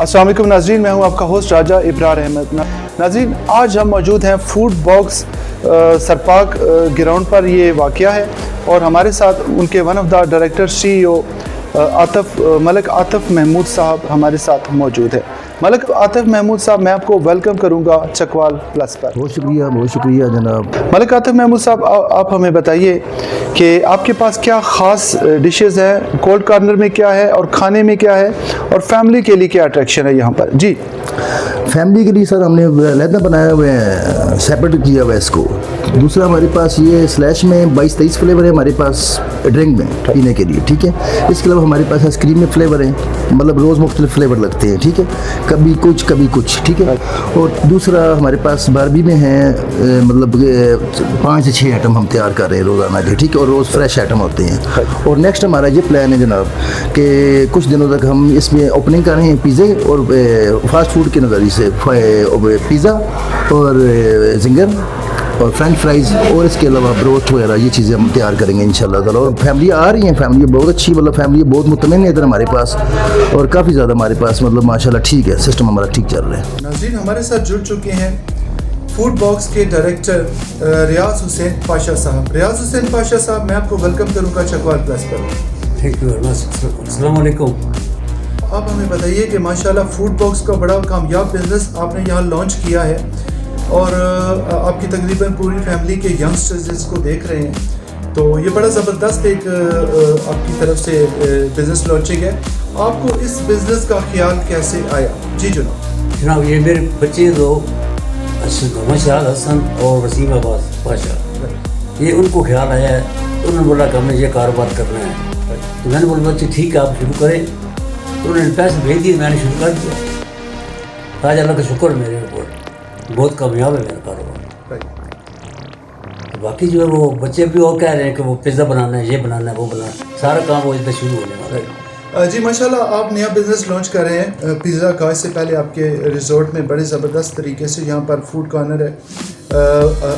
अस्सलाम वालेकुम नाज़रीन, मैं हूं आपका होस्ट राजा इब्रार अहमद। नाज़रीन, आज हम मौजूद हैं फूड बॉक्स सरपाक ग्राउंड पर। ये वाक़या है और हमारे साथ उनके one of the director CEO Malik Atif Mahmood साहब हमारे साथ मौजूद है। मलिक आतिफ महमूद साहब, मैं आपको वेलकम करूंगा चकवाल प्लस पर। बहुत शुक्रिया जनाब। मलिक आतिफ महमूद साहब, आप हमें बताइए कि आपके पास क्या ख़ास डिशेज़ हैं, कोल्ड कॉर्नर में क्या है और खाने में क्या है, और फैमिली के लिए क्या अट्रैक्शन है यहाँ पर? जी, फैमिली के लिए सर हमने लहदा बनाया हुआ है, सेपरेट किया हुआ है इसको। दूसरा हमारे पास ये स्लैश में 22-23 फ्लेवर है हमारे पास ड्रिंक में पीने के लिए, ठीक है। इसके अलावा हमारे पास आइसक्रीम में फ्लेवर है, मतलब रोज़ मुख्तलिफ फ्लेवर लगते हैं, ठीक है, कभी कुछ, ठीक है। और दूसरा हमारे पास बारबी में है, मतलब 5 से 6 आइटम हम तैयार कर रहे हैं रोज़ाना के, ठीक है, और रोज़ फ्रेश आइटम होते हैं। और नेक्स्ट हमारा ये प्लान है जनाब कि कुछ दिनों तक हम इसमें ओपनिंग कर रहे हैं पिज़्ज़े और फास्ट फूड के नज़रिए से पिज़्ज़ा और जिंगर और फ्रेंच फ्राइज़, और इसके अलावा ब्रोस्ट वगैरह ये चीज़ें हम तैयार करेंगे इंशाल्लाह ताला। और फैमिली आ रही हैं, फैमिली बहुत अच्छी, मतलब फैमिली बहुत मुतमईन है इधर हमारे पास, और काफ़ी ज़्यादा हमारे पास मतलब माशाल्लाह ठीक है, सिस्टम हमारा ठीक चल रहा है। नाज़रीन, हमारे साथ जुड़ चुके हैं फूड बॉक्स के डायरेक्टर रियाज हुसैन पाशा साहब। रियाज हुसैन पाशा साहब, मैं आपको वेलकम करूँगा चकवाल प्लस पर। Thank you very much. अस्सलाम वालेकुम। आप हमें बताइए कि माशाल्लाह फूड बॉक्स का बड़ा कामयाब बिज़नेस आपने यहाँ लॉन्च किया है, और आपकी तकरीबन पूरी फैमिली के यंगस्टर्स इसको देख रहे हैं, तो ये बड़ा ज़बरदस्त एक आपकी तरफ से बिज़नेस लॉन्चिंग है। आपको इस बिज़नेस का ख्याल कैसे आया? जी जनाब, ये मेरे बच्चे दो मशाल हसन और वसीम अब्बास पाशा, ये उनको ख्याल आया है, उन्होंने बोला कि हमें ये कारोबार करना है। तो मैंने बोला बच्चे ठीक है, आप शुरू करें। तो उन्होंने पैसे भेज दिए, मैंने शुरू कर दिया। आज अल्लाह का शुक्र मेरे ऊपर बहुत कामयाब है मेरा कारोबार। बाकी जो है वो बच्चे भी और कह रहे हैं कि वो पिज़्ज़ा बनाना है, ये बनाना है, वो बनाना है, सारा काम वो इधर शुरू होने वाला है। जी माशाल्लाह, आप नया बिज़नेस लॉन्च कर रहे हैं पिज़्ज़ा का। इससे पहले आपके रिजॉर्ट में बड़े ज़बरदस्त तरीके से यहाँ पर फूड कॉर्नर है,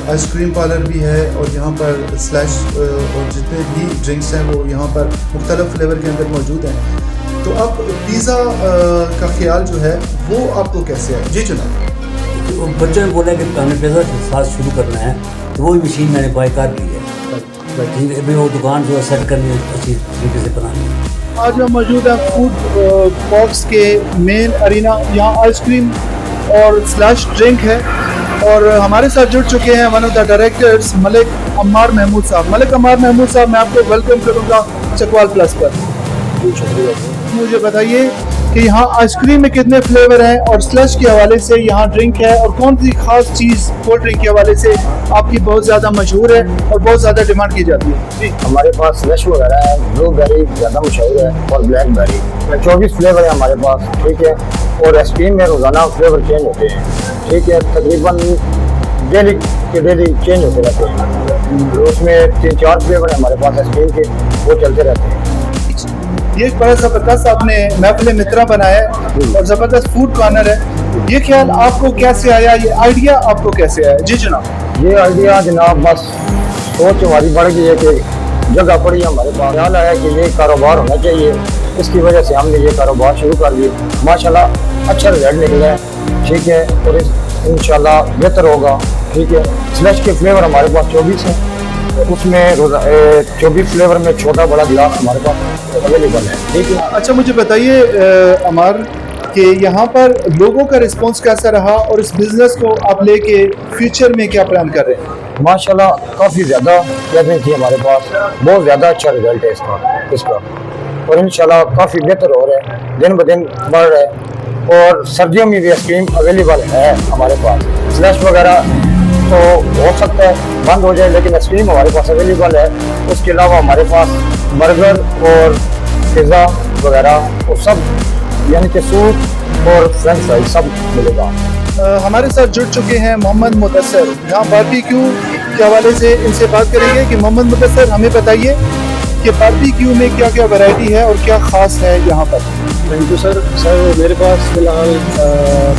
आइसक्रीम पार्लर भी है, और यहाँ पर स्लैश और जितने भी ड्रिंक्स हैं वो यहाँ पर मुख्तलिफ फ्लेवर के अंदर मौजूद हैं। तो अब पिज़्ज़ा का ख्याल जो है वो आपको कैसे है? जी जनाब। तो बच्चों ने बोला कि हमें पिज़्ज़ा के साथ शुरू करना है, तो वही मशीन मैंने बाय कर ली है। अभी वो दुकान जो है सेट करनी है, अच्छी तरीके से बनानी है। आज हम मौजूद हैं फूड बॉक्स के मेन अरीना। यहाँ आइसक्रीम और स्लैश ड्रिंक है, और हमारे साथ जुड़ चुके हैं one of the directors Malik Ammar Mahmood साहब। मलिक अम्मार महमूद साहब, मैं आपको वेलकम करूँगा चकवाल प्लस पर। मुझे बताइए कि यहाँ आइसक्रीम में कितने फ्लेवर हैं, और स्लश के हवाले से यहाँ ड्रिंक है, और कौन सी खास चीज़ कोल्ड ड्रिंक के हवाले से आपकी बहुत ज़्यादा मशहूर है और बहुत ज़्यादा डिमांड की जाती है? जी, हमारे पास स्लश वगैरह है, ब्लूबेरी ज़्यादा मशहूर है, और ब्लैकबेरी। 24 फ्लेवर है हमारे पास, ठीक है। और आइसक्रीम में रोज़ाना फ्लेवर चेंज होते हैं, ठीक है, तकरीबन डेली चेंज होते रहते हैं। उसमें 3-4 फ्लेवर है हमारे पास आइसक्रीम के, वो चलते रहते हैं। ये एक बड़ा ज़बरदस्त आपने महफिल मित्रा बनाया है और ज़बरदस्त फूड कॉर्नर है। ये ख्याल आपको कैसे आया, ये आइडिया आपको कैसे आया? जी जनाब। ये आइडिया जनाब बस सोच हमारी बढ़ गई है कि जगह पड़ी हमारे पास, ख्याल आया कि ये कारोबार होना चाहिए, इसकी वजह से हमने ये कारोबार शुरू कर दिया। माशाल्लाह अच्छा रिजल्ट निकला है, ठीक है, और इंशाल्लाह बेहतर होगा, ठीक है। स्लश के फ्लेवर हमारे पास 24 हैं, उसमें 24 फ्लेवर में छोटा बड़ा गिलास हमारे पास अवेलेबल है, ठीक है। अच्छा, मुझे बताइए अमार कि यहाँ पर लोगों का रिस्पांस कैसा रहा, और इस बिज़नेस को आप लेके फ्यूचर में क्या प्लान कर रहे हैं? माशाल्लाह काफ़ी ज़्यादा गैदरिंग थी हमारे पास, बहुत ज़्यादा अच्छा रिजल्ट है इसका, और इंशाल्लाह काफ़ी बेहतर हो रहा है, दिन ब दिन बढ़ रहा है। और सर्दियों में भी आइसक्रीम अवेलेबल है हमारे पास। स्लैश वगैरह तो हो सकता है बंद हो जाए, लेकिन आइसक्रीम हमारे पास अवेलेबल है। उसके अलावा हमारे पास बर्गर और पिज़्ज़ा वगैरह और सब, यानी कि सूप और फ्रेंच फ्राइज सब मिलेगा। हमारे साथ जुड़ चुके हैं मोहम्मद मुदस्सर। यहाँ बारबेक्यू के हवाले से इनसे बात करेंगे कि मोहम्मद मुदस्सर, हमें बताइए कि बारबेक्यू में क्या क्या वैरायटी है और क्या ख़ास है यहाँ पर? Thank you sir. मेरे पास फ़िलहाल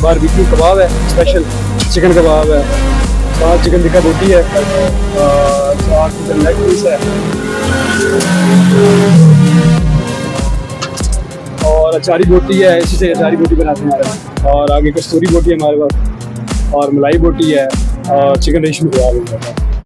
बारबेक्यू कबाब है, स्पेशल चिकन कबाब है, साथ चिकन टिक्का बोटी है, साथ चिकन लेग पीस है, और और अचारी बोटी है, इसी से अचारी बोटी बनाते हैं हमारे पास। और आगे कस्तूरी बोटी है हमारे पास, और मलाई बोटी है, और चिकन रेशमी कबाब है।